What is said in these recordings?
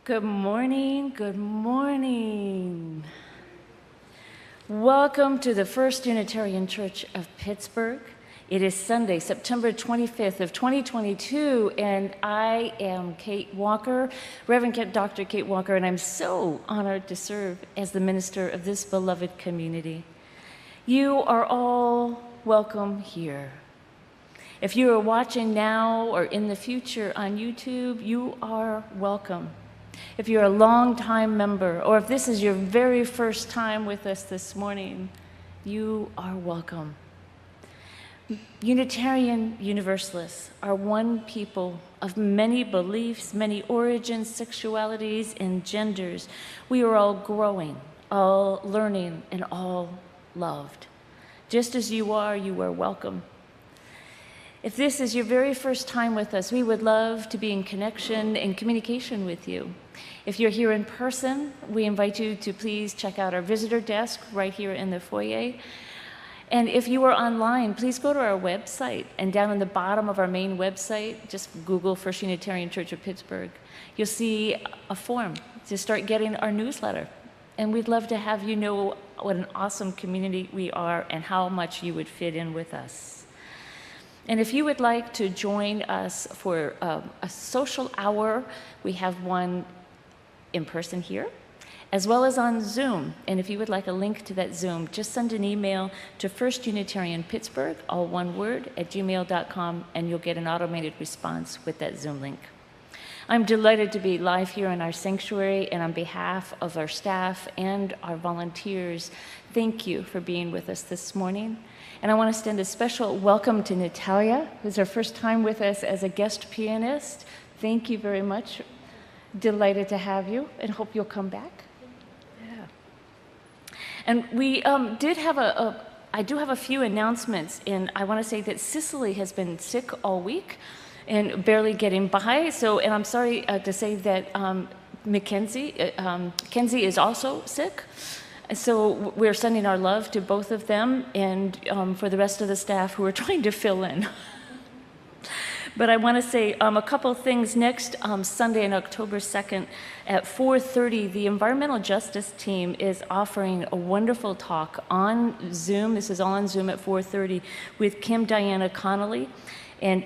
Good morning, good morning. Welcome to the First Unitarian Church of Pittsburgh. It is Sunday, September 25th of 2022, and I am Kate Walker, Reverend Dr. Kate Walker, and I'm so honored to serve as the minister of this beloved community. You are all welcome here. If you are watching now or in the future on YouTube, you are welcome. If you're a long-time member, or if this is your very first time with us this morning, you are welcome. Unitarian Universalists are one people of many beliefs, many origins, sexualities, and genders. We are all growing, all learning, and all loved. Just as you are welcome. If this is your very first time with us, we would love to be in connection and communication with you. If you're here in person, we invite you to please check out our visitor desk right here in the foyer. And if you are online, please go to our website, and down on the bottom of our main website, just Google First Unitarian Church of Pittsburgh. You'll see a form to start getting our newsletter. And we'd love to have you know what an awesome community we are and how much you would fit in with us. And if you would like to join us for a social hour, we have one in person here, as well as on Zoom. And if you would like a link to that Zoom, just send an email to firstunitarianpittsburgh, all one word, @gmail.com, and you'll get an automated response with that Zoom link. I'm delighted to be live here in our sanctuary, and on behalf of our staff and our volunteers, thank you for being with us this morning. And I want to extend a special welcome to Natalia, who's her first time with us as a guest pianist. Thank you very much. Delighted to have you, and hope you'll come back. Yeah. And we I do have a few announcements, and I want to say that Cicely has been sick all week and barely getting by. And I'm sorry to say that Kenzie is also sick. So we're sending our love to both of them and for the rest of the staff who are trying to fill in. But I want to say a couple things. Next Sunday, on October 2nd at 4:30, the Environmental Justice team is offering a wonderful talk on Zoom. This is all on Zoom at 4:30 with Kim Diana Connolly. And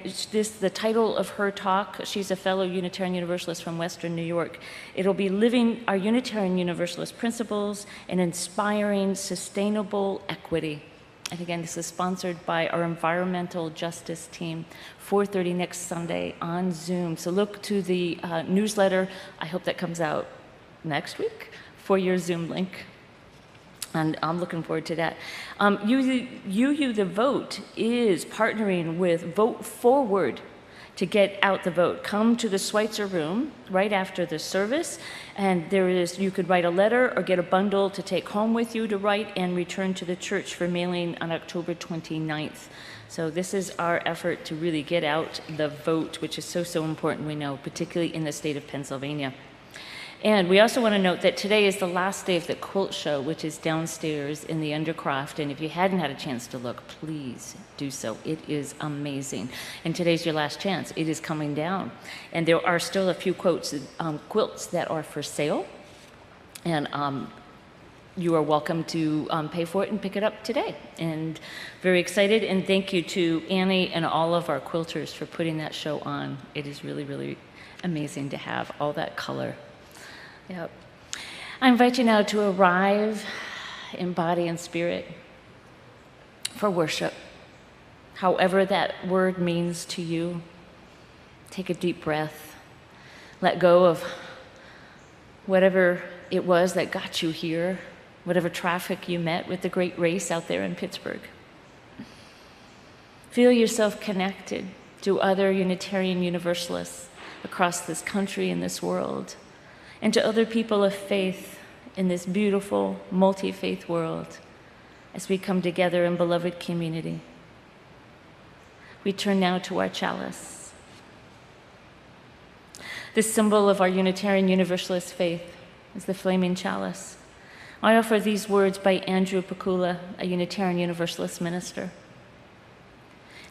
the title of her talk, she's a fellow Unitarian Universalist from Western New York. It'll be Living Our Unitarian Universalist Principles and Inspiring Sustainable Equity. And again, this is sponsored by our Environmental Justice team, 4:30 next Sunday on Zoom. So look to the newsletter. I hope that comes out next week for your Zoom link. And I'm looking forward to that. UU The Vote is partnering with Vote Forward to get out the vote. Come to the Schweitzer Room right after the service, and you could write a letter or get a bundle to take home with you to write and return to the church for mailing on October 29th. So this is our effort to really get out the vote, which is so important, we know, particularly in the state of Pennsylvania. And we also want to note that today is the last day of the quilt show, which is downstairs in the Undercroft. And if you hadn't had a chance to look, please do so. It is amazing. And today's your last chance. It is coming down. And there are still a few quilts that are for sale. And you are welcome to pay for it and pick it up today. And very excited. And thank you to Annie and all of our quilters for putting that show on. It is really, really amazing to have all that color. Yep. I invite you now to arrive in body and spirit for worship, however that word means to you. Take a deep breath. Let go of whatever it was that got you here, whatever traffic you met with the great race out there in Pittsburgh. Feel yourself connected to other Unitarian Universalists across this country and this world, and to other people of faith in this beautiful, multi-faith world as we come together in beloved community. We turn now to our chalice. The symbol of our Unitarian Universalist faith is the flaming chalice. I offer these words by Andrew Pakula, a Unitarian Universalist minister.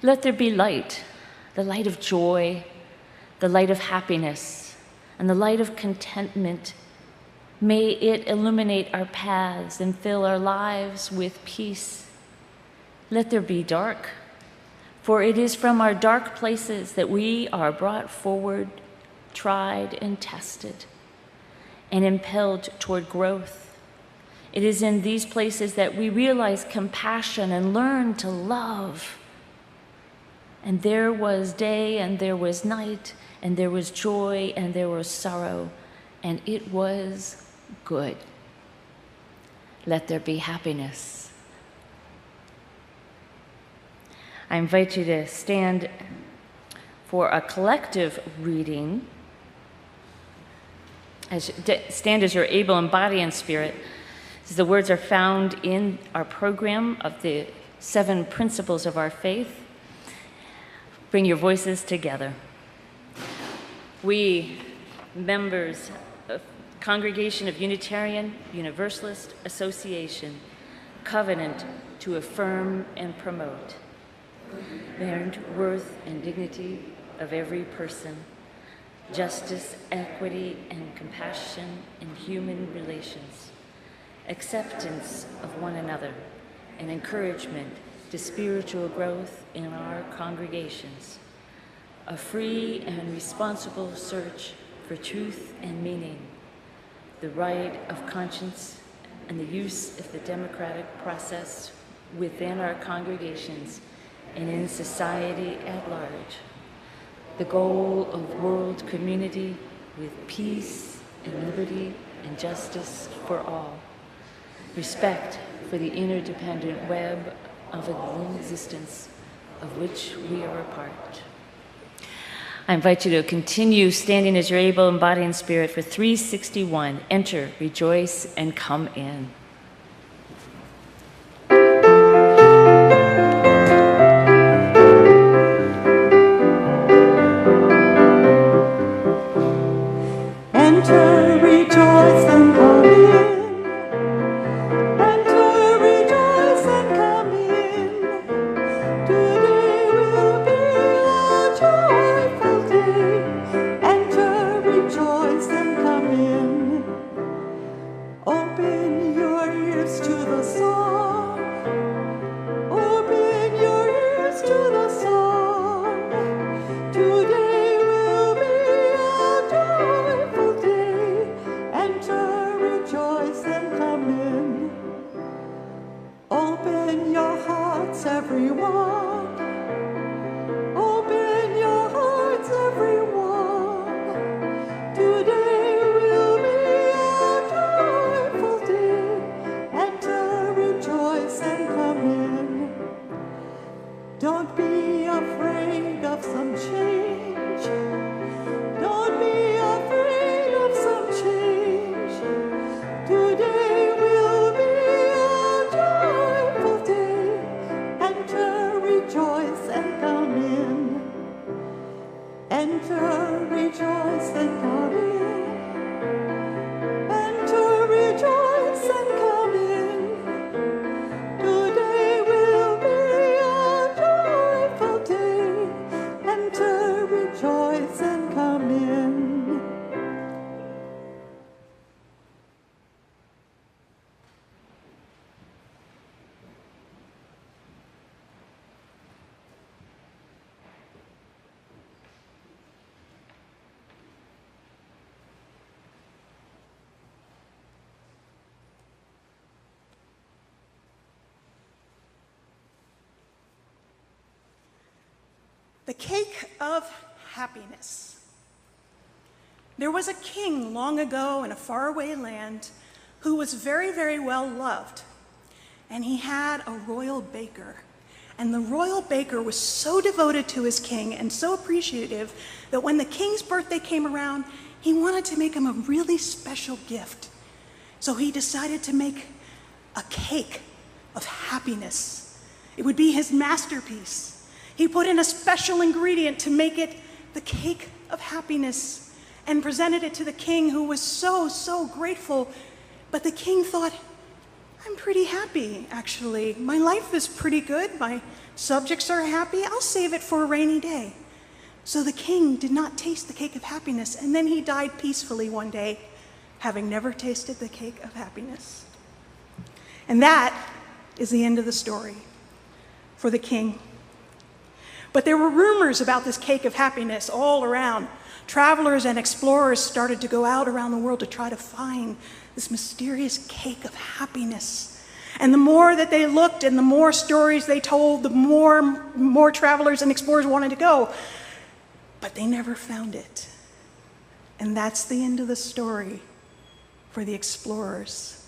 Let there be light, the light of joy, the light of happiness, and the light of contentment, may it illuminate our paths and fill our lives with peace. Let there be dark, for it is from our dark places that we are brought forward, tried and tested, and impelled toward growth. It is in these places that we realize compassion and learn to love. And there was day and there was night, and there was joy and there was sorrow, and it was good. Let there be happiness. I invite you to stand for a collective reading. Stand as you're able in body and spirit. The words are found in our program of the 7 principles of our faith. Bring your voices together. We, members of Congregation of Unitarian Universalist Association, covenant to affirm and promote the worth and dignity of every person, justice, equity, and compassion in human relations, acceptance of one another, and encouragement to spiritual growth in our congregations, a free and responsible search for truth and meaning, the right of conscience, and the use of the democratic process within our congregations and in society at large, the goal of world community with peace and liberty and justice for all, respect for the interdependent web of an existence of which we are a part. I invite you to continue standing as you're able in body and spirit for 361. Enter, rejoice, and come in. Enter, rejoice, and come in. The cake of happiness. There was a king long ago in a faraway land who was very, very well loved. And he had a royal baker. And the royal baker was so devoted to his king and so appreciative that when the king's birthday came around, he wanted to make him a really special gift. So he decided to make a cake of happiness. It would be his masterpiece. He put in a special ingredient to make it the cake of happiness and presented it to the king, who was so grateful. But the king thought, I'm pretty happy, actually. My life is pretty good. My subjects are happy. I'll save it for a rainy day. So the king did not taste the cake of happiness, and then he died peacefully one day, having never tasted the cake of happiness. And that is the end of the story for the king. But there were rumors about this cake of happiness all around. Travelers and explorers started to go out around the world to try to find this mysterious cake of happiness. And the more that they looked and the more stories they told, the more travelers and explorers wanted to go. But they never found it. And that's the end of the story for the explorers.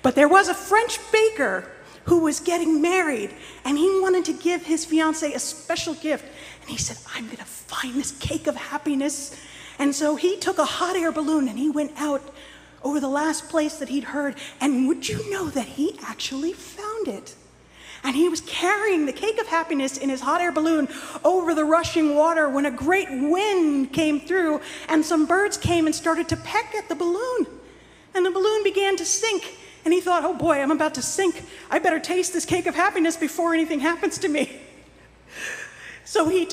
But there was a French baker who was getting married, and he wanted to give his fiancée a special gift. And he said, I'm going to find this cake of happiness. And so he took a hot air balloon and he went out over the last place that he'd heard. And would you know that he actually found it? And he was carrying the cake of happiness in his hot air balloon over the rushing water when a great wind came through and some birds came and started to peck at the balloon. And the balloon began to sink. And he thought, oh boy, I'm about to sink. I better taste this cake of happiness before anything happens to me. So he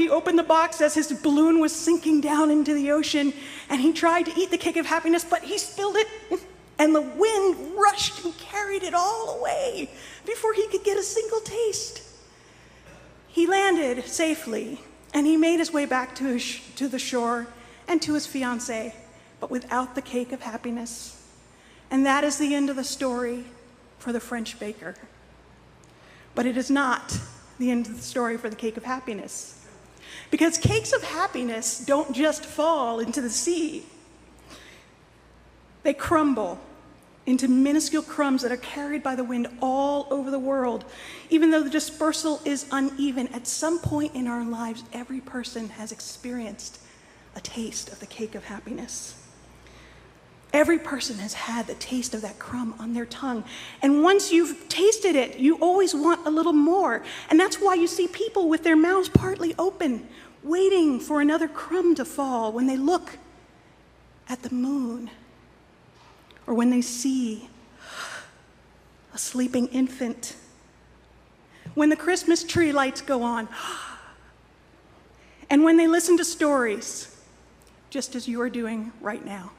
opened the box as his balloon was sinking down into the ocean, and he tried to eat the cake of happiness, but he spilled it, and the wind rushed and carried it all away before he could get a single taste. He landed safely, and he made his way back to the shore and to his fiancée, but without the cake of happiness. And that is the end of the story for the French baker. But it is not the end of the story for the cake of happiness. Because cakes of happiness don't just fall into the sea. They crumble into minuscule crumbs that are carried by the wind all over the world. Even though the dispersal is uneven, at some point in our lives, every person has experienced a taste of the cake of happiness. Every person has had the taste of that crumb on their tongue. And once you've tasted it, you always want a little more. And that's why you see people with their mouths partly open, waiting for another crumb to fall when they look at the moon, or when they see a sleeping infant, when the Christmas tree lights go on, and when they listen to stories, just as you are doing right now.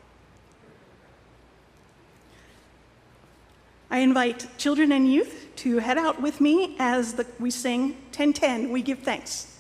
I invite children and youth to head out with me as we sing 1010, We Give Thanks.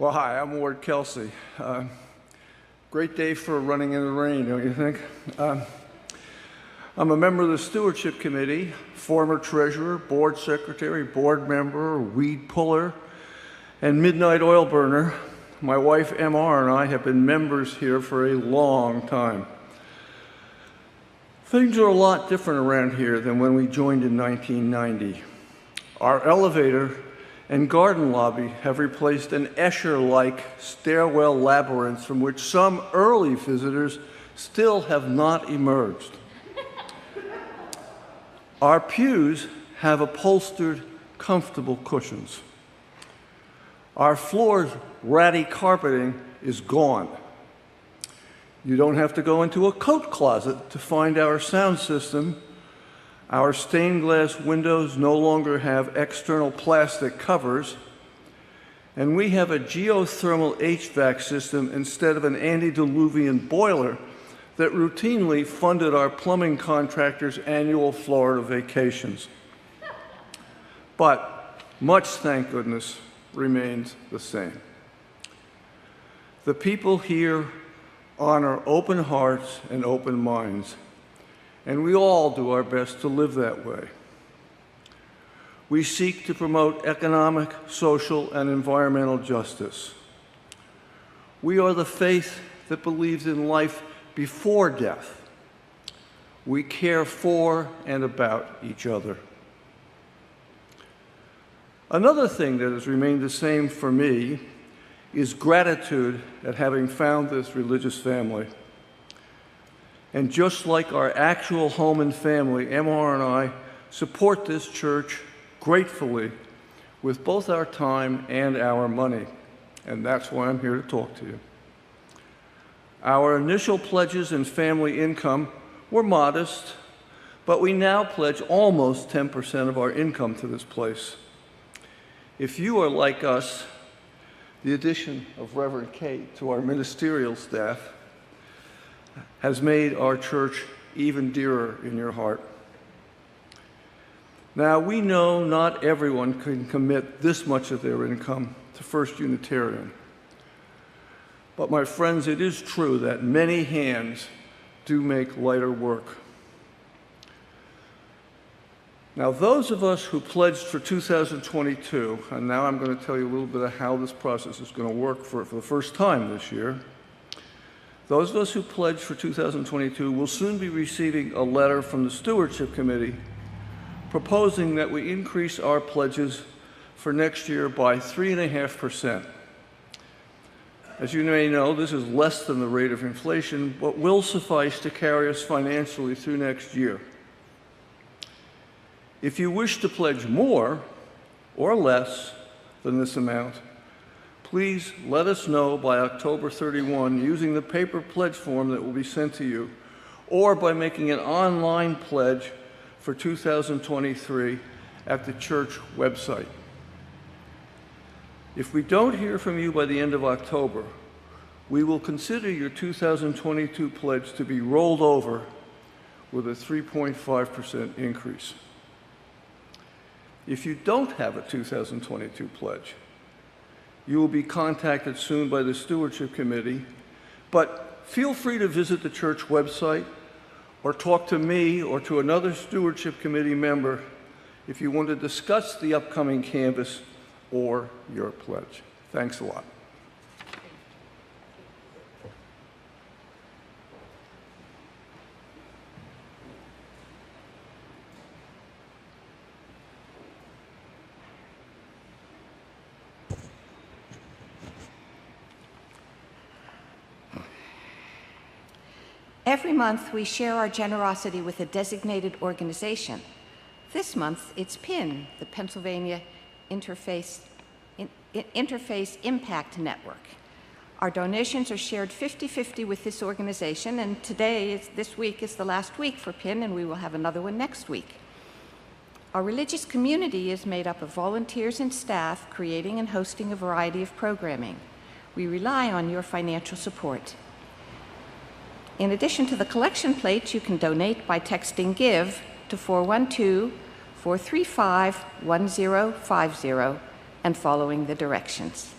Well, hi, I'm Ward Kelsey. Great day for running in the rain, don't you think? I'm a member of the Stewardship Committee, former treasurer, board secretary, board member, weed puller, and midnight oil burner. My wife, MR, and I have been members here for a long time. Things are a lot different around here than when we joined in 1990. Our elevator and garden lobby have replaced an Escher-like stairwell labyrinth from which some early visitors still have not emerged. Our pews have upholstered, comfortable cushions. Our floor's ratty carpeting is gone. You don't have to go into a coat closet to find our sound system. Our stained glass windows no longer have external plastic covers, and we have a geothermal HVAC system instead of an antediluvian boiler that routinely funded our plumbing contractors' annual Florida vacations. But much, thank goodness, remains the same. The people here honor open hearts and open minds, and we all do our best to live that way. We seek to promote economic, social, and environmental justice. We are the faith that believes in life before death. We care for and about each other. Another thing that has remained the same for me is gratitude at having found this religious family. And just like our actual home and family, MR and I support this church gratefully with both our time and our money. And that's why I'm here to talk to you. Our initial pledges and family income were modest, but we now pledge almost 10% of our income to this place. If you are like us, the addition of Reverend Kate to our ministerial staff has made our church even dearer in your heart. Now, we know not everyone can commit this much of their income to First Unitarian. But my friends, it is true that many hands do make lighter work. Now, those of us who pledged for 2022, and now I'm going to tell you a little bit of how this process is going to work for the first time this year. Those of us who pledged for 2022 will soon be receiving a letter from the Stewardship Committee proposing that we increase our pledges for next year by 3.5%. As you may know, this is less than the rate of inflation, but will suffice to carry us financially through next year. If you wish to pledge more or less than this amount, please let us know by October 31 using the paper pledge form that will be sent to you, or by making an online pledge for 2023 at the church website. If we don't hear from you by the end of October, we will consider your 2022 pledge to be rolled over with a 3.5% increase. If you don't have a 2022 pledge, you will be contacted soon by the Stewardship Committee, but feel free to visit the church website or talk to me or to another Stewardship Committee member if you want to discuss the upcoming canvass or your pledge. Thanks a lot. Every month, we share our generosity with a designated organization. This month, it's PIN, the Pennsylvania Interface Impact Network. Our donations are shared 50-50 with this organization, and this week is the last week for PIN, and we will have another one next week. Our religious community is made up of volunteers and staff creating and hosting a variety of programming. We rely on your financial support. In addition to the collection plates, you can donate by texting GIVE to 412-435-1050 and following the directions.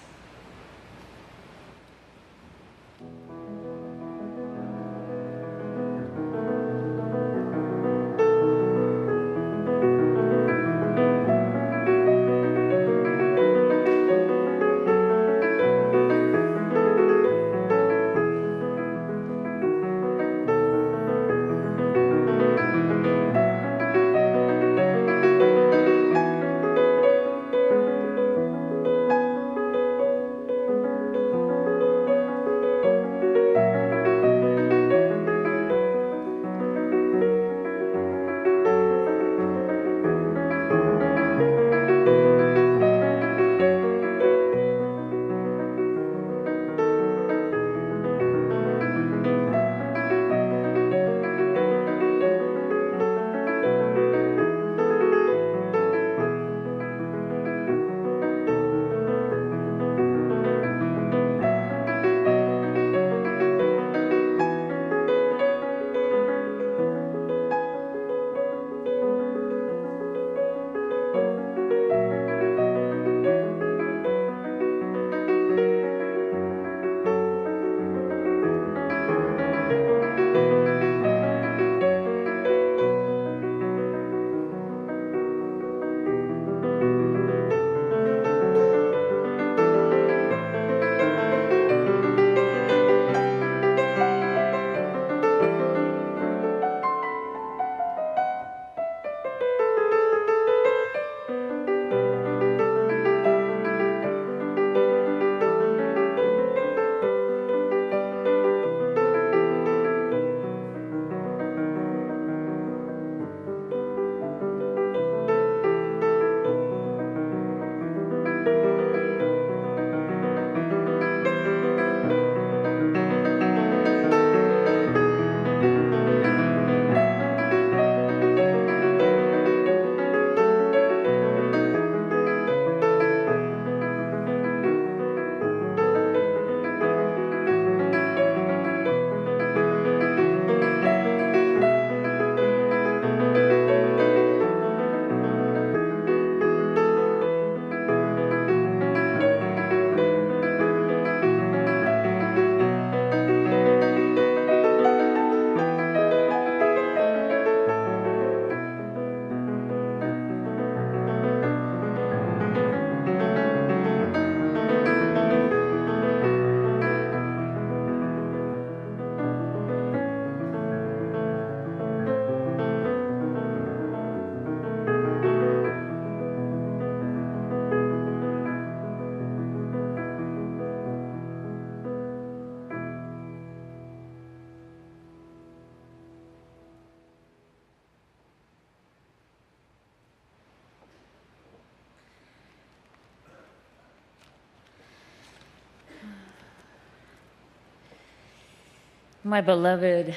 my beloved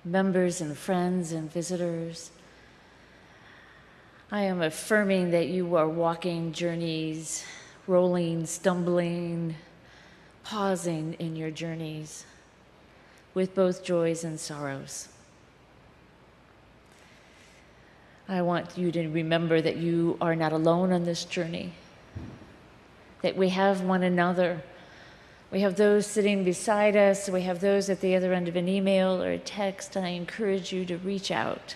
members and friends and visitors, I am affirming that you are walking journeys, rolling, stumbling, pausing in your journeys with both joys and sorrows. I want you to remember that you are not alone on this journey, that we have one another. We have those sitting beside us, we have those at the other end of an email or a text, and I encourage you to reach out,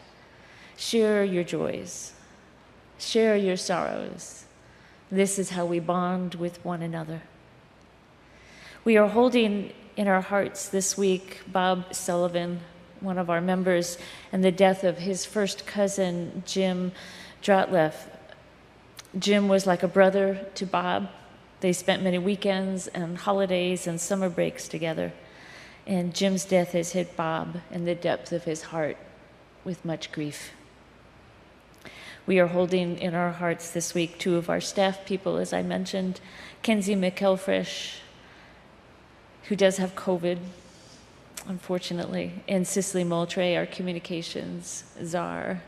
share your joys, share your sorrows. This is how we bond with one another. We are holding in our hearts this week Bob Sullivan, one of our members, and the death of his first cousin, Jim Drotleff. Jim was like a brother to Bob. They spent many weekends and holidays and summer breaks together. And Jim's death has hit Bob in the depth of his heart with much grief. We are holding in our hearts this week two of our staff people, as I mentioned, Kenzie McElfresh, who does have COVID, unfortunately, and Cicely Moultrie, our communications czar.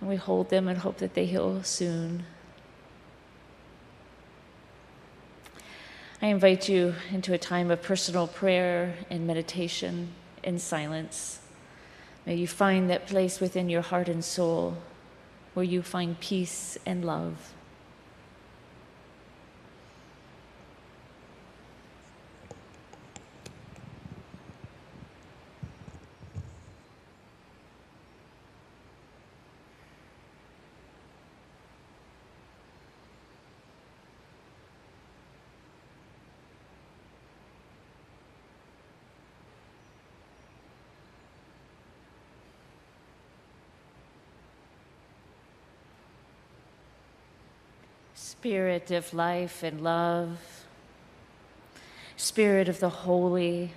And we hold them and hope that they heal soon. I invite you into a time of personal prayer and meditation in silence. May you find that place within your heart and soul where you find peace and love. Spirit of life and love, Spirit of the holy,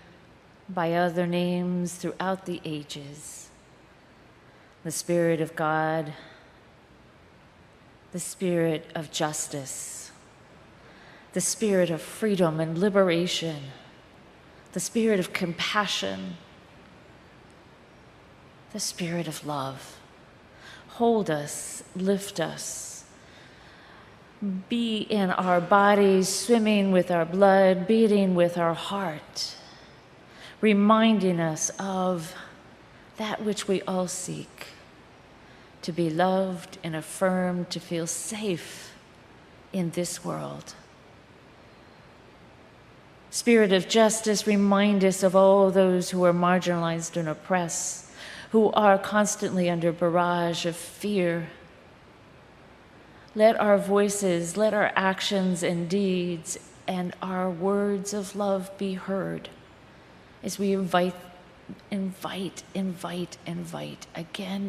by other names throughout the ages, the Spirit of God, the Spirit of justice, the Spirit of freedom and liberation, the Spirit of compassion, the Spirit of love. Hold us, lift us, be in our bodies, swimming with our blood, beating with our heart, reminding us of that which we all seek, to be loved and affirmed, to feel safe in this world. Spirit of justice, remind us of all those who are marginalized and oppressed, who are constantly under barrage of fear. Let our voices, let our actions and deeds and our words of love be heard as we invite again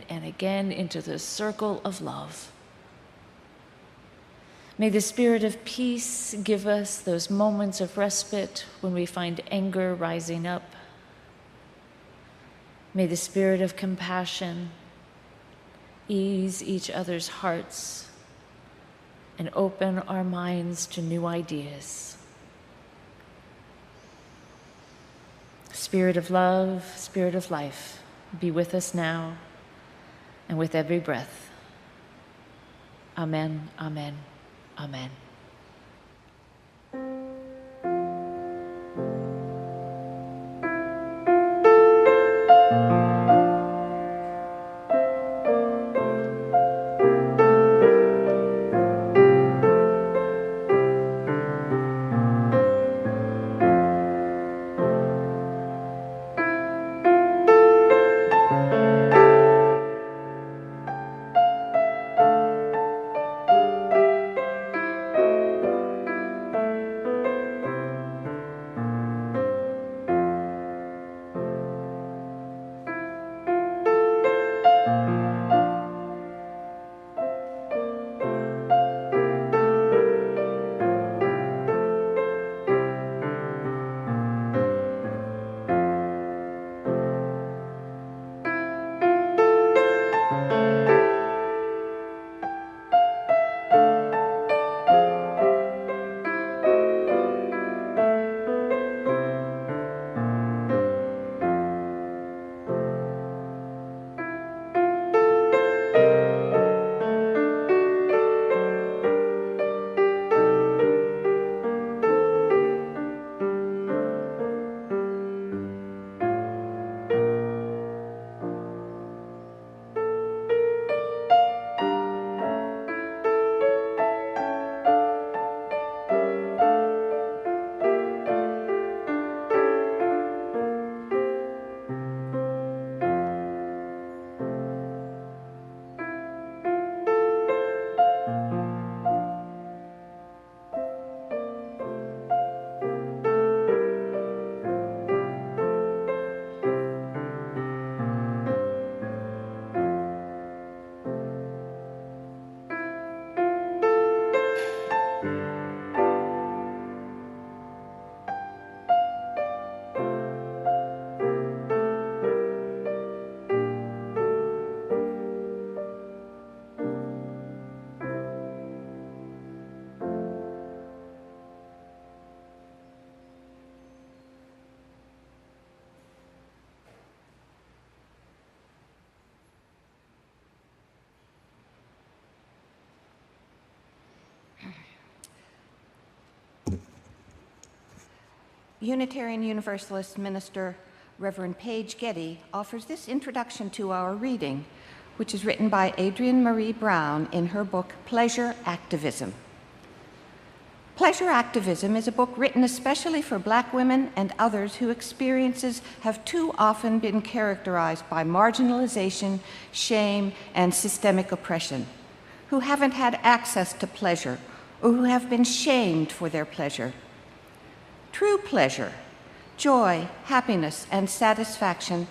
and again into the circle of love. May the Spirit of peace give us those moments of respite when we find anger rising up. May the Spirit of compassion ease each other's hearts and open our minds to new ideas. Spirit of love, Spirit of life, be with us now and with every breath. Amen, amen, amen. Unitarian Universalist minister Reverend Paige Getty offers this introduction to our reading, which is written by Adrienne Marie Brown in her book, Pleasure Activism. Pleasure Activism is a book written especially for Black women and others whose experiences have too often been characterized by marginalization, shame, and systemic oppression, who haven't had access to pleasure or who have been shamed for their pleasure. True pleasure, joy, happiness, and satisfaction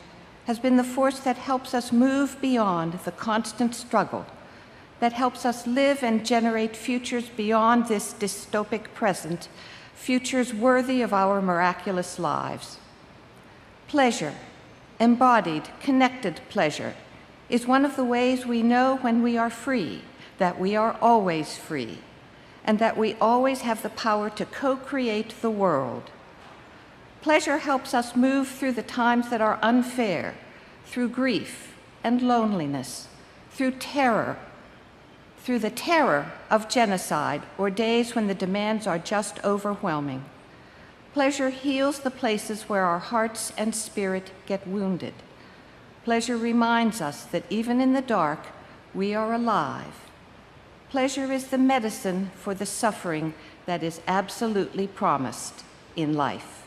has been the force that helps us move beyond the constant struggle, that helps us live and generate futures beyond this dystopic present, futures worthy of our miraculous lives. Pleasure, embodied, connected pleasure, is one of the ways we know when we are free, that we are always free, and that we always have the power to co-create the world. Pleasure helps us move through the times that are unfair, through grief and loneliness, through terror, through the terror of genocide or days when the demands are just overwhelming. Pleasure heals the places where our hearts and spirit get wounded. Pleasure reminds us that even in the dark, we are alive. Pleasure is the medicine for the suffering that is absolutely promised in life.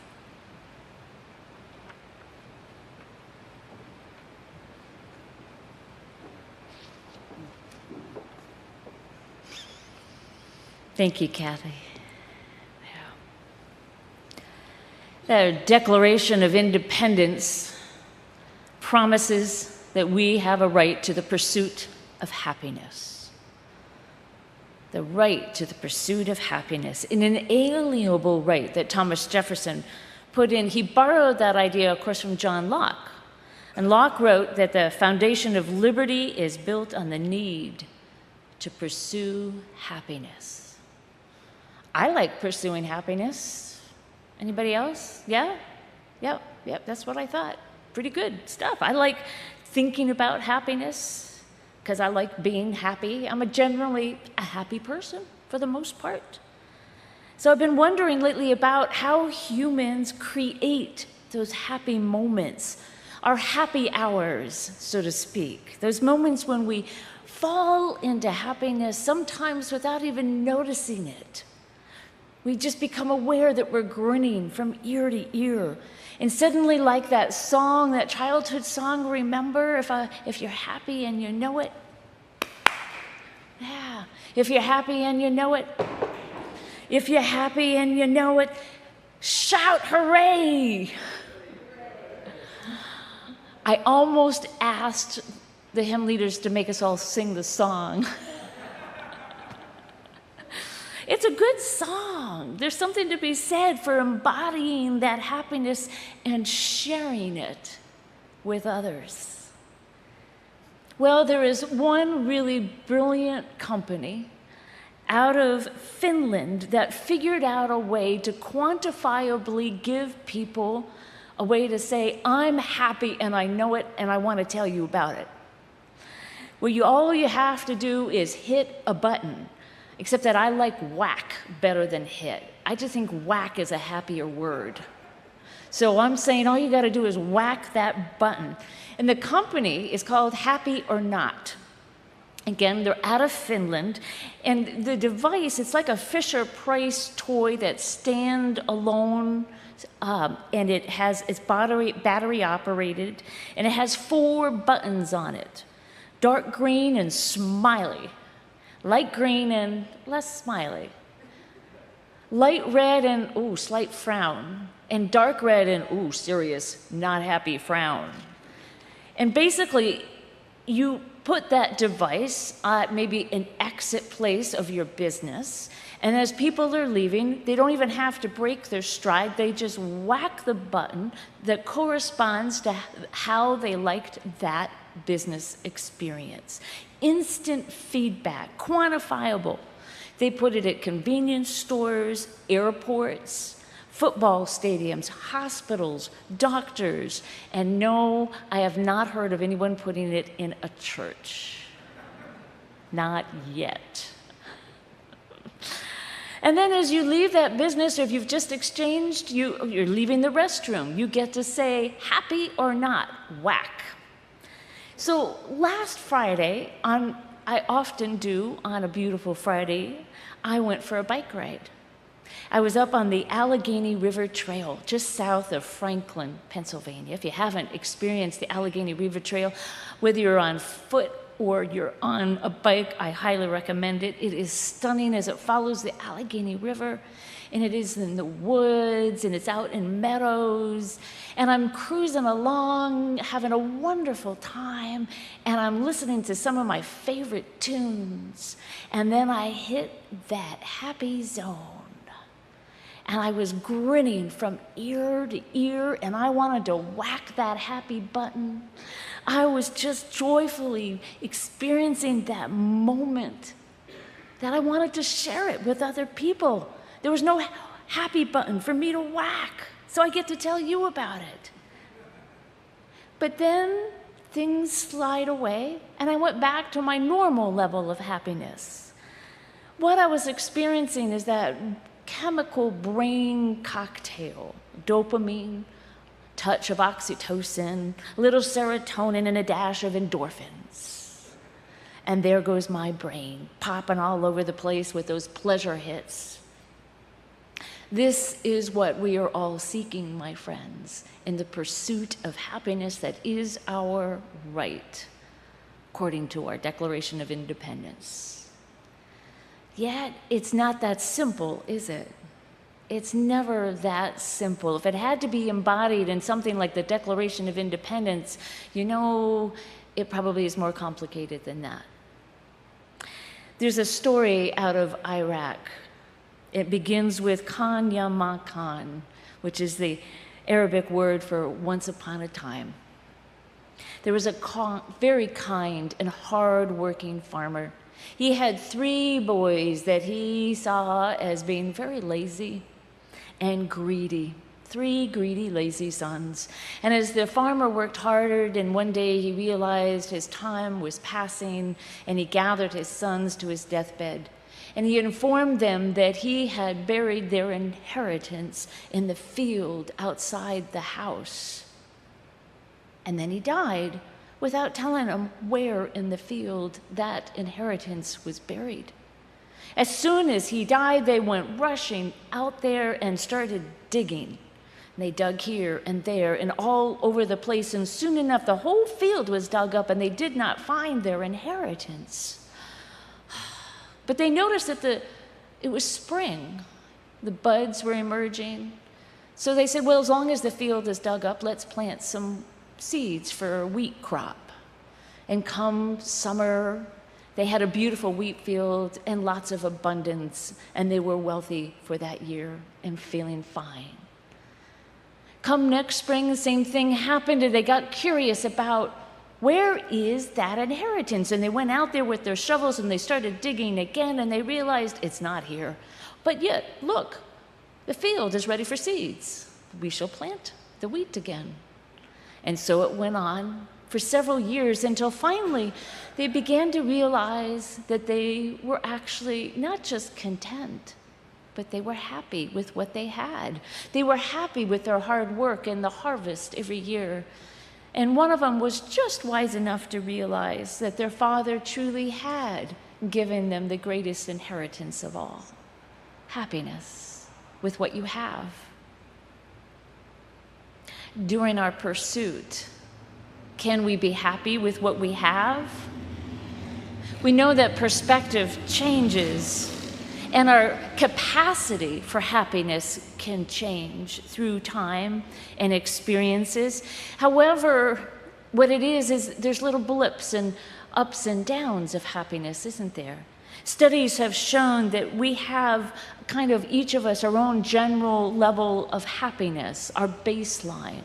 Thank you, Kathy. The Declaration of Independence promises that we have a right to the pursuit of happiness. The right to the pursuit of happiness, an inalienable right that Thomas Jefferson put in. He borrowed that idea, of course, from John Locke. And Locke wrote that the foundation of liberty is built on the need to pursue happiness. I like pursuing happiness. Anybody else? Yeah? Yep, that's what I thought. Pretty good stuff. I like thinking about happiness because I like being happy. I'm generally a happy person for the most part. So I've been wondering lately about how humans create those happy moments, our happy hours, so to speak, those moments when we fall into happiness, sometimes without even noticing it. We just become aware that we're grinning from ear to ear. And suddenly, like that song, that childhood song, remember, if you're happy and you know it? Yeah. If you're happy and you know it? If you're happy and you know it, shout hooray! I almost asked the hymn leaders to make us all sing the song. It's a good song. There's something to be said for embodying that happiness and sharing it with others. Well, there is one really brilliant company out of Finland that figured out a way to quantifiably give people a way to say, I'm happy and I know it and I want to tell you about it. Where all you have to do is hit a button. Except that I like whack better than hit. I just think whack is a happier word. So I'm saying all you got to do is whack that button. And the company is called Happy or Not. Again, they're out of Finland. And the device, it's like a Fisher-Price toy that stands alone. And it's battery operated. And it has 4 buttons on it. Dark green and smiley. Light green and less smiley. Light red and, slight frown. And dark red and, serious, not happy frown. And basically, you put that device at maybe an exit place of your business, and as people are leaving, they don't even have to break their stride. They just whack the button that corresponds to how they liked that business experience. Instant feedback, quantifiable. They put it at convenience stores, airports, football stadiums, hospitals, doctors, and no, I have not heard of anyone putting it in a church. Not yet. And then as you leave that business, or if you've just exchanged, you're leaving the restroom, you get to say, happy or not, whack. So last Friday, I often do on a beautiful Friday, I went for a bike ride. I was up on the Allegheny River Trail, just south of Franklin, Pennsylvania. If you haven't experienced the Allegheny River Trail, whether you're on foot or you're on a bike, I highly recommend it. It is stunning as it follows the Allegheny River, and it is in the woods, and it's out in meadows, and I'm cruising along, having a wonderful time, and I'm listening to some of my favorite tunes, and then I hit that happy zone. And I was grinning from ear to ear, and I wanted to whack that happy button. I was just joyfully experiencing that moment that I wanted to share it with other people. There was no happy button for me to whack, so I get to tell you about it. But then things slide away, and I went back to my normal level of happiness. What I was experiencing is that chemical brain cocktail: dopamine, touch of oxytocin, a little serotonin, and a dash of endorphins. And there goes my brain, popping all over the place with those pleasure hits. This is what we are all seeking, my friends, in the pursuit of happiness that is our right, according to our Declaration of Independence. Yet, it's not that simple, is it? It's never that simple. If it had to be embodied in something like the Declaration of Independence, you know, it probably is more complicated than that. There's a story out of Iraq. It begins with Khan Yama Khan, which is the Arabic word for once upon a time. There was a very kind and hard-working farmer. He had 3 boys that he saw as being very lazy and greedy. 3 greedy, lazy sons. And as the farmer worked harder, and one day he realized his time was passing, and he gathered his sons to his deathbed. And he informed them that he had buried their inheritance in the field outside the house. And then he died without telling them where in the field that inheritance was buried. As soon as he died, they went rushing out there and started digging. And they dug here and there and all over the place, and soon enough the whole field was dug up, and they did not find their inheritance. But they noticed that it was spring. The buds were emerging. So they said, well, as long as the field is dug up, let's plant some seeds for a wheat crop. And come summer, they had a beautiful wheat field and lots of abundance, and they were wealthy for that year and feeling fine. Come next spring, the same thing happened, and they got curious about where is that inheritance? And they went out there with their shovels and they started digging again, and they realized it's not here. But yet, look, the field is ready for seeds. We shall plant the wheat again. And so it went on for several years until finally they began to realize that they were actually not just content, but they were happy with what they had. They were happy with their hard work and the harvest every year. And one of them was just wise enough to realize that their father truly had given them the greatest inheritance of all: happiness with what you have. During our pursuit, can we be happy with what we have? We know that perspective changes, and our capacity for happiness can change through time and experiences. However, what it is there's little blips and ups and downs of happiness, isn't there? Studies have shown that we have kind of each of us our own general level of happiness, our baseline.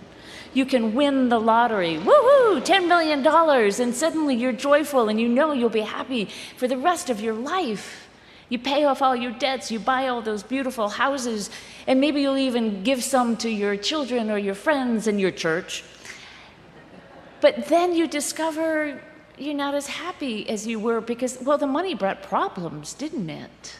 You can win the lottery, woohoo, $10 million, and suddenly you're joyful and you know you'll be happy for the rest of your life. You pay off all your debts, you buy all those beautiful houses, and maybe you'll even give some to your children or your friends in your church. But then you discover you're not as happy as you were because, well, the money brought problems, didn't it?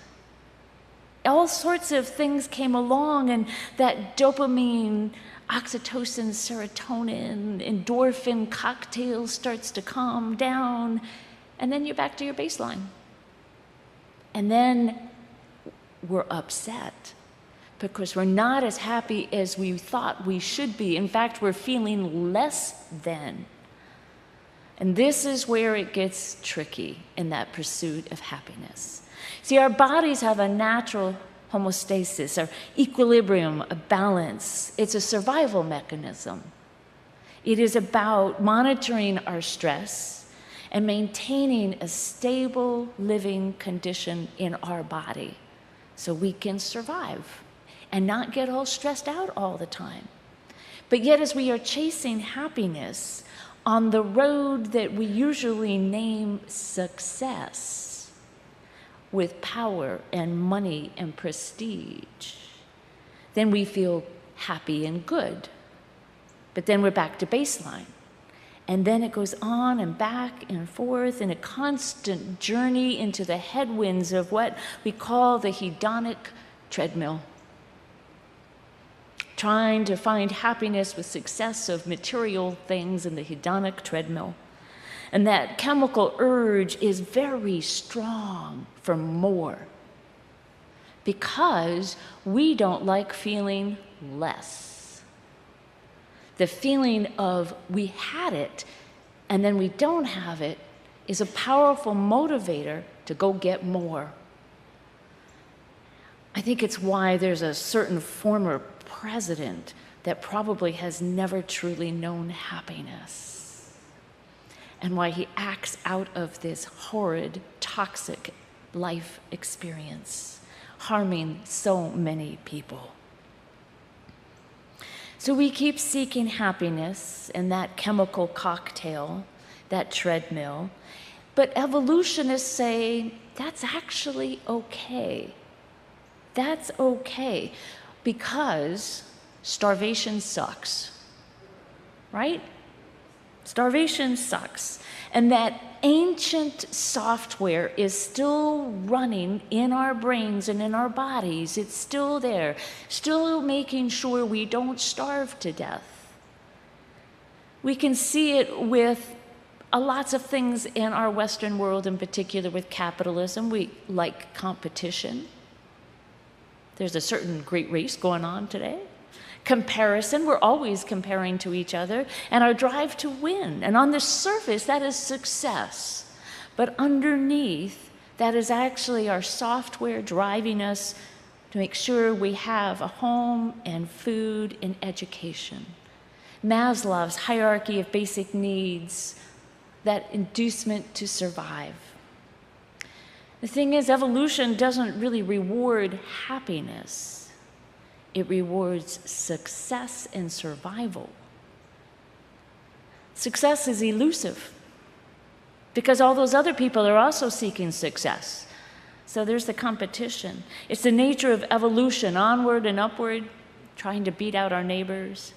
all sorts of things came along, and that dopamine, oxytocin, serotonin, endorphin cocktail starts to calm down, and then you're back to your baseline. And then we're upset because we're not as happy as we thought we should be. In fact, we're feeling less than. And this is where it gets tricky in that pursuit of happiness. See, our bodies have a natural homeostasis, or equilibrium, a balance. It's a survival mechanism. It is about monitoring our stress and maintaining a stable living condition in our body so we can survive and not get all stressed out all the time. But yet, as we are chasing happiness on the road that we usually name success, with power and money and prestige, then we feel happy and good. But then we're back to baseline. And then it goes on and back and forth in a constant journey into the headwinds of what we call the hedonic treadmill. Trying to find happiness with success of material things in the hedonic treadmill. And that chemical urge is very strong for more because we don't like feeling less. The feeling of we had it and then we don't have it is a powerful motivator to go get more. I think it's why there's a certain former president that probably has never truly known happiness, and why he acts out of this horrid, toxic life experience, harming so many people. So we keep seeking happiness in that chemical cocktail, that treadmill, but evolutionists say that's actually okay. That's okay, because starvation sucks, right? Starvation sucks. And that ancient software is still running in our brains and in our bodies. It's still there, still making sure we don't starve to death. We can see it with lots of things in our Western world, in particular with capitalism. We like competition. There's a certain great race going on today. Comparison, we're always comparing to each other, and our drive to win. And on the surface, that is success. But underneath, that is actually our software driving us to make sure we have a home and food and education. Maslow's hierarchy of basic needs, that inducement to survive. The thing is, evolution doesn't really reward happiness. It rewards success and survival. Success is elusive because all those other people are also seeking success. So there's the competition. It's the nature of evolution, onward and upward, trying to beat out our neighbors.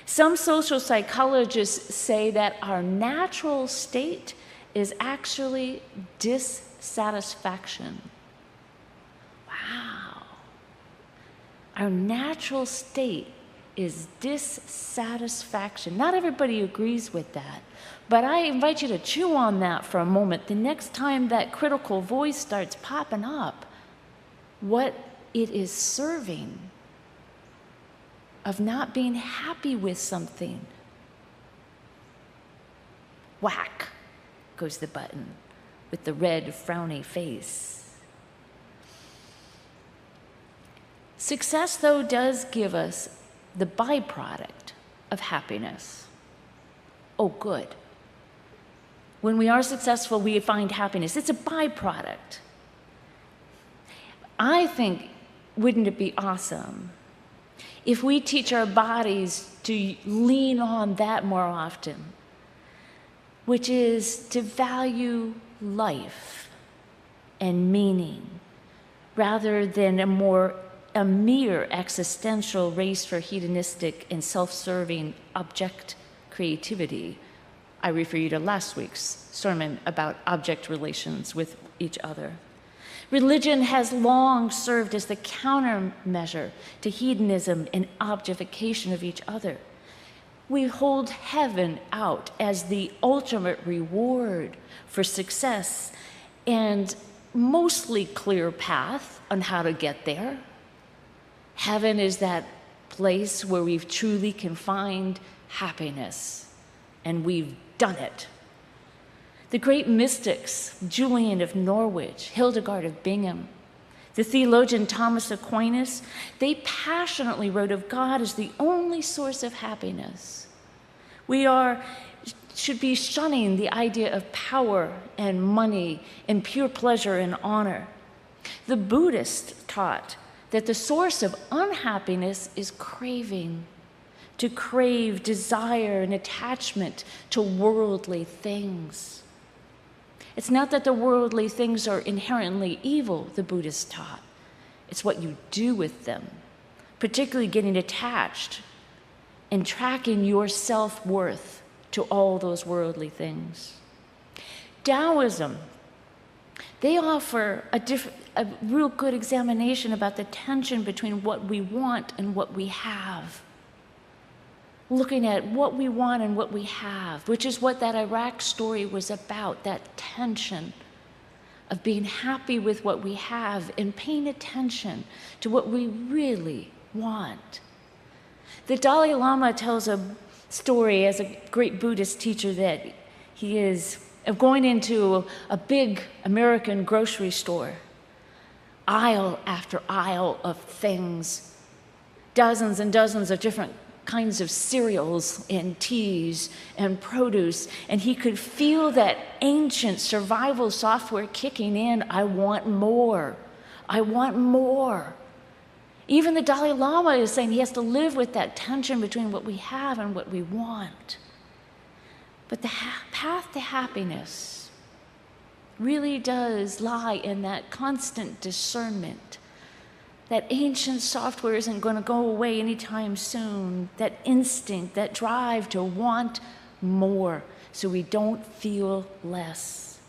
Some social psychologists say that our natural state is actually dissatisfaction. Wow. Our natural state is dissatisfaction. Not everybody agrees with that, but I invite you to chew on that for a moment. The next time that critical voice starts popping up, what it is serving of not being happy with something. Whack goes the button with the red frowny face. Success, though, does give us the byproduct of happiness. Oh, good. When we are successful, we find happiness. It's a byproduct. I think, wouldn't it be awesome if we teach our bodies to lean on that more often, which is to value life and meaning rather than a mere existential race for hedonistic and self-serving object creativity. I refer you to last week's sermon about object relations with each other. Religion has long served as the countermeasure to hedonism and objectification of each other. We hold heaven out as the ultimate reward for success and mostly clear path on how to get there. Heaven is that place where we truly can find happiness, and we've done it. The great mystics, Julian of Norwich, Hildegard of Bingen, the theologian Thomas Aquinas, they passionately wrote of God as the only source of happiness. We should be shunning the idea of power and money and pure pleasure and honor. The Buddhists taught that the source of unhappiness is craving, to crave desire and attachment to worldly things. It's not that the worldly things are inherently evil, the Buddhists taught. It's what you do with them, particularly getting attached and tracking your self-worth to all those worldly things. Taoism, they offer a real good examination about the tension between what we want and what we have. Looking at what we want and what we have, which is what that Iraq story was about, that tension of being happy with what we have and paying attention to what we really want. The Dalai Lama tells a story as a great Buddhist teacher that he is of going into a big American grocery store, aisle after aisle of things, dozens and dozens of different kinds of cereals and teas and produce, and he could feel that ancient survival software kicking in. I want more. I want more. Even the Dalai Lama is saying he has to live with that tension between what we have and what we want. But the path to happiness really does lie in that constant discernment. That ancient software isn't going to go away anytime soon. That instinct, that drive to want more so we don't feel less.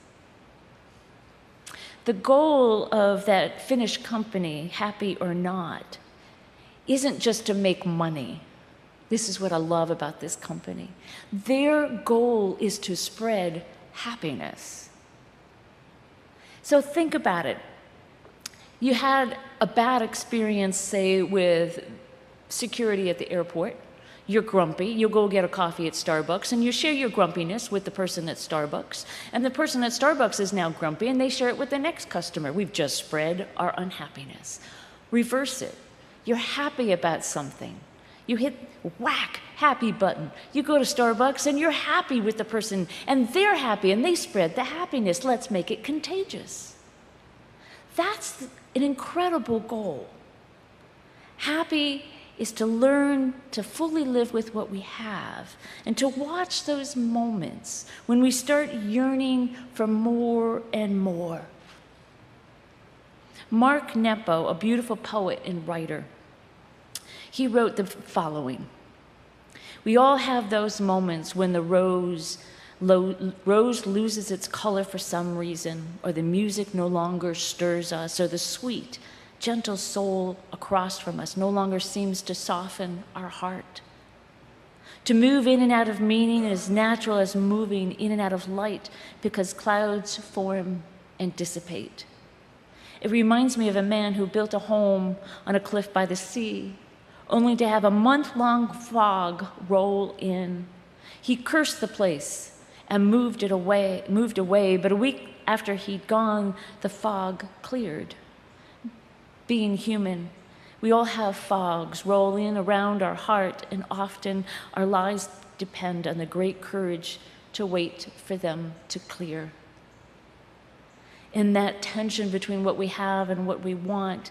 The goal of that Finnish company, Happy or Not, isn't just to make money. This is what I love about this company. Their goal is to spread happiness. So think about it. You had a bad experience, say, with security at the airport. You're grumpy. You go get a coffee at Starbucks, and you share your grumpiness with the person at Starbucks. And the person at Starbucks is now grumpy, and they share it with the next customer. We've just spread our unhappiness. Reverse it. You're happy about something. You hit whack, happy button. You go to Starbucks, and you're happy with the person, and they're happy, and they spread the happiness. Let's make it contagious. That's an incredible goal. Happy is to learn to fully live with what we have and to watch those moments when we start yearning for more and more. Mark Nepo, a beautiful poet and writer, he wrote the following: "We all have those moments when the rose loses its color for some reason, or the music no longer stirs us, or the sweet, gentle soul across from us no longer seems to soften our heart. To move in and out of meaning is natural as moving in and out of light, because clouds form and dissipate. It reminds me of a man who built a home on a cliff by the sea, only to have a month-long fog roll in. He cursed the place and moved away, but a week after he'd gone, the fog cleared. Being human, we all have fogs roll in around our heart, and often our lives depend on the great courage to wait for them to clear. In that tension between what we have and what we want,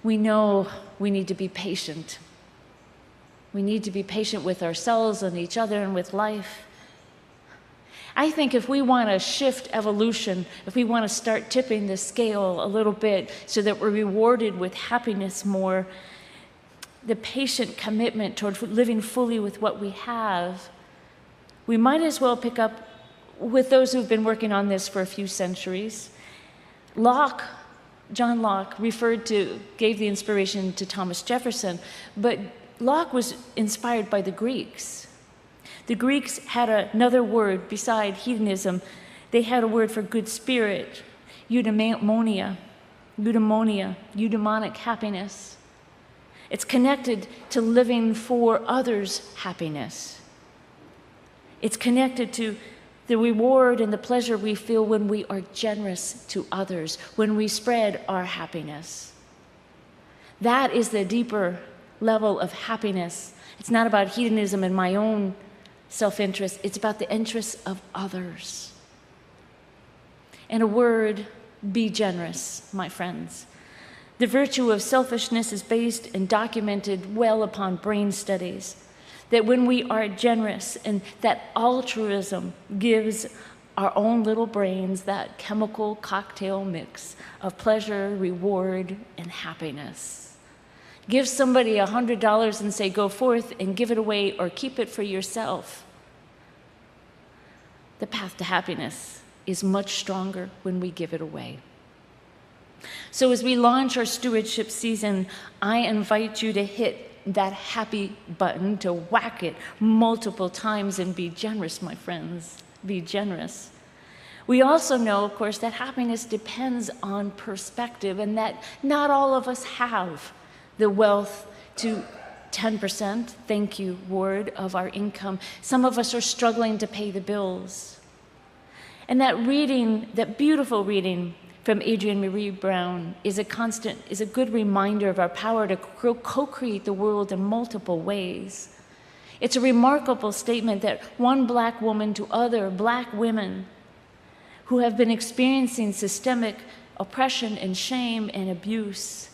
we know we need to be patient. We need to be patient with ourselves and each other and with life. I think if we want to shift evolution, if we want to start tipping the scale a little bit so that we're rewarded with happiness more, the patient commitment toward living fully with what we have, we might as well pick up with those who've been working on this for a few centuries. Locke John Locke gave the inspiration to Thomas Jefferson, but Locke was inspired by the Greeks. The Greeks had another word beside hedonism. They had a word for good spirit, eudaimonia, eudaimonic happiness. It's connected to living for others' happiness. It's connected to the reward and the pleasure we feel when we are generous to others, when we spread our happiness. That is the deeper level of happiness. It's not about hedonism and my own self-interest. It's about the interests of others. And a word, be generous, my friends. The virtue of selfishness is based and documented well upon brain studies. That when we are generous and that altruism gives our own little brains that chemical cocktail mix of pleasure, reward, and happiness. Give somebody $100 and say, go forth and give it away or keep it for yourself. The path to happiness is much stronger when we give it away. So as we launch our stewardship season, I invite you to hit that happy button, to whack it multiple times and be generous, my friends. Be generous. We also know, of course, that happiness depends on perspective and that not all of us have the wealth to 10%, thank you, Ward, of our income. Some of us are struggling to pay the bills. And that reading, that beautiful reading from Adrienne Marie Brown is a good reminder of our power to co-create the world in multiple ways. It's a remarkable statement that one black woman to other black women who have been experiencing systemic oppression and shame and abuse.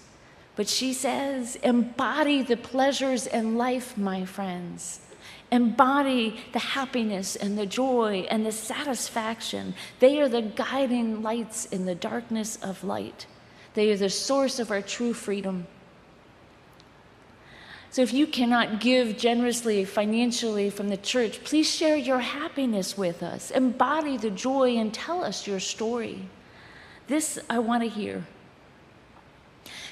But she says, embody the pleasures in life, my friends. Embody the happiness and the joy and the satisfaction. They are the guiding lights in the darkness of light. They are the source of our true freedom. So if you cannot give generously financially from the church, please share your happiness with us. Embody the joy and tell us your story. This I want to hear.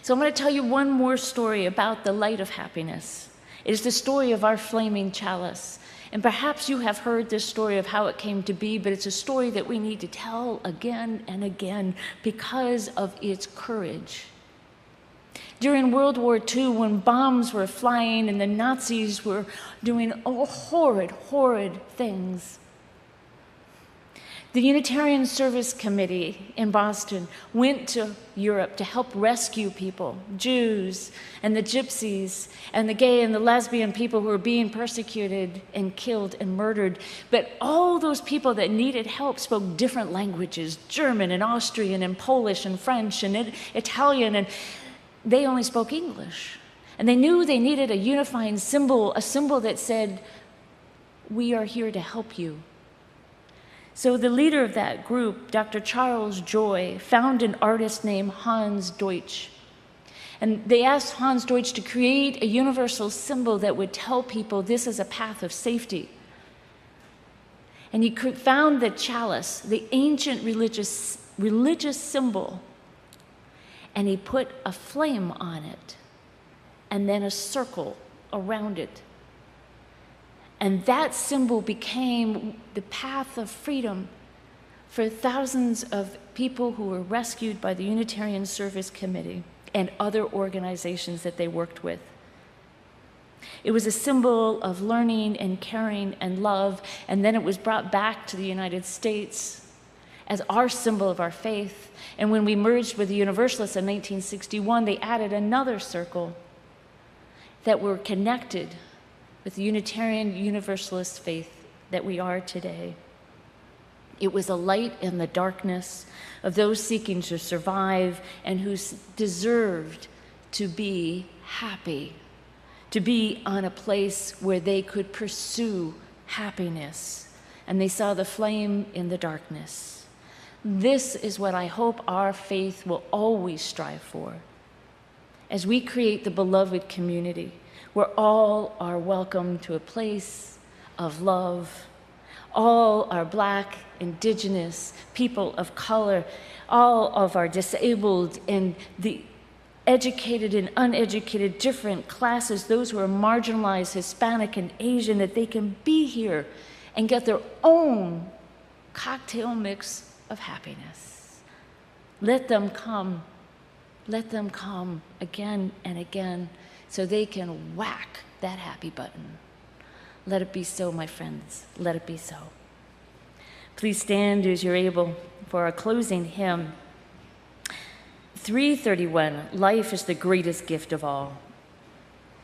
So I'm going to tell you one more story about the light of happiness. It is the story of our flaming chalice. And perhaps you have heard this story of how it came to be, but it's a story that we need to tell again and again because of its courage. During World War II, when bombs were flying and the Nazis were doing horrid, horrid things, the Unitarian Service Committee in Boston went to Europe to help rescue people, Jews and the gypsies and the gay and the lesbian people who were being persecuted and killed and murdered. But all those people that needed help spoke different languages, German and Austrian and Polish and French and Italian, and they only spoke English. And they knew they needed a unifying symbol, a symbol that said, we are here to help you. So the leader of that group, Dr. Charles Joy, found an artist named Hans Deutsch. And they asked Hans Deutsch to create a universal symbol that would tell people this is a path of safety. And he found the chalice, the ancient religious symbol, and he put a flame on it and then a circle around it. And that symbol became the path of freedom for thousands of people who were rescued by the Unitarian Service Committee and other organizations that they worked with. It was a symbol of learning and caring and love, and then it was brought back to the United States as our symbol of our faith. And when we merged with the Universalists in 1961, they added another circle that were connected with the Unitarian Universalist faith that we are today. It was a light in the darkness of those seeking to survive and who deserved to be happy, to be on a place where they could pursue happiness. And they saw the flame in the darkness. This is what I hope our faith will always strive for as we create the beloved community where all are welcome to a place of love, all our Black, Indigenous, people of color, all of our disabled and the educated and uneducated, different classes, those who are marginalized, Hispanic and Asian, that they can be here and get their own cocktail mix of happiness. Let them come again and again so they can whack that happy button. Let it be so, my friends, let it be so. Please stand as you're able for our closing hymn. 331, Life is the Greatest Gift of All.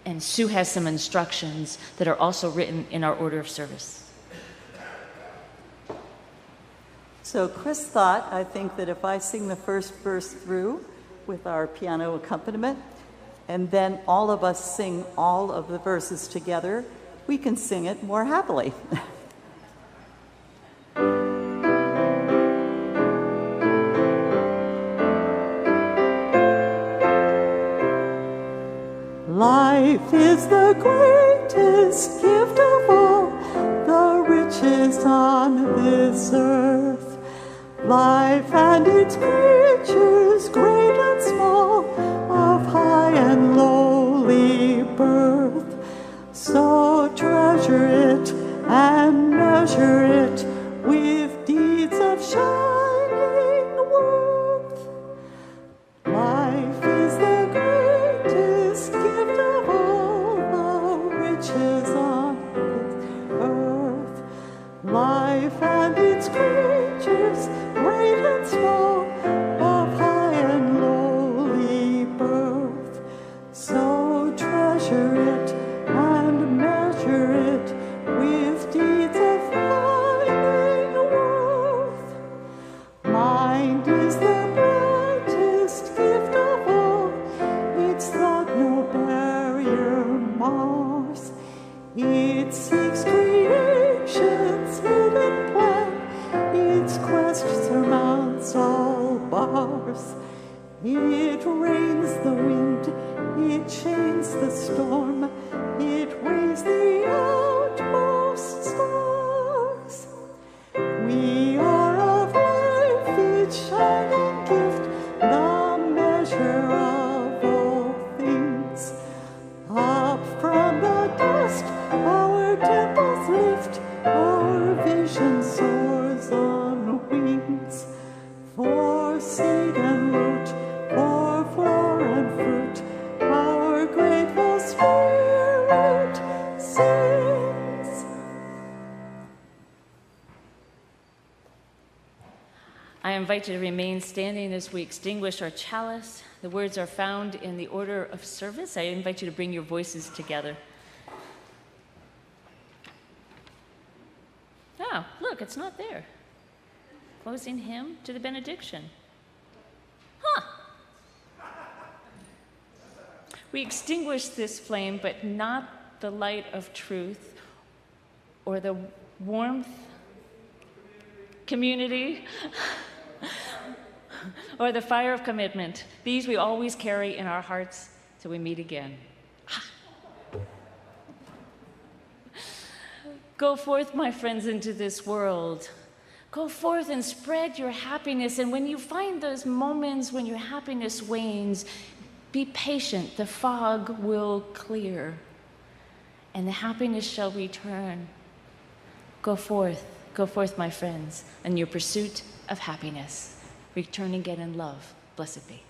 And Sue has some instructions that are also written in our order of service. So Chris thought, I think, that if I sing the first verse through with our piano accompaniment, and then all of us sing all of the verses together, we can sing it more happily. Life is the greatest gift of all, the riches on this earth. Life and its creatures, great and small, of high and lowly birth. So treasure it and measure it with deeds of shining worth. Life is the greatest gift of all, the riches on this earth. Life and its creatures, great and small, of high and lowly birth. So treasure it and measure it with deeds of shining worth. Mind is the brightest gift of all, its thought no barrier mars. It seeks creation's hidden plan, its quest surmounts all bars. It rains the wind, it chains the storm, it weighs the outmost stars. We are of life, its shining gift, the measure of all things. Up from the dust, our temples lift, our vision soars on wings. For seed and root, for flower and fruit, our grateful spirit sings. I invite you to remain standing as we extinguish our chalice. The words are found in the order of service. I invite you to bring your voices together. Oh, look, it's not there. Closing hymn to the benediction. Huh. We extinguish this flame, but not the light of truth or the warmth, community, or the fire of commitment. These we always carry in our hearts till we meet again. Go forth, my friends, into this world. Go forth and spread your happiness. And when you find those moments when your happiness wanes, be patient. The fog will clear, and the happiness shall return. Go forth, my friends, in your pursuit of happiness. Return again in love. Blessed be.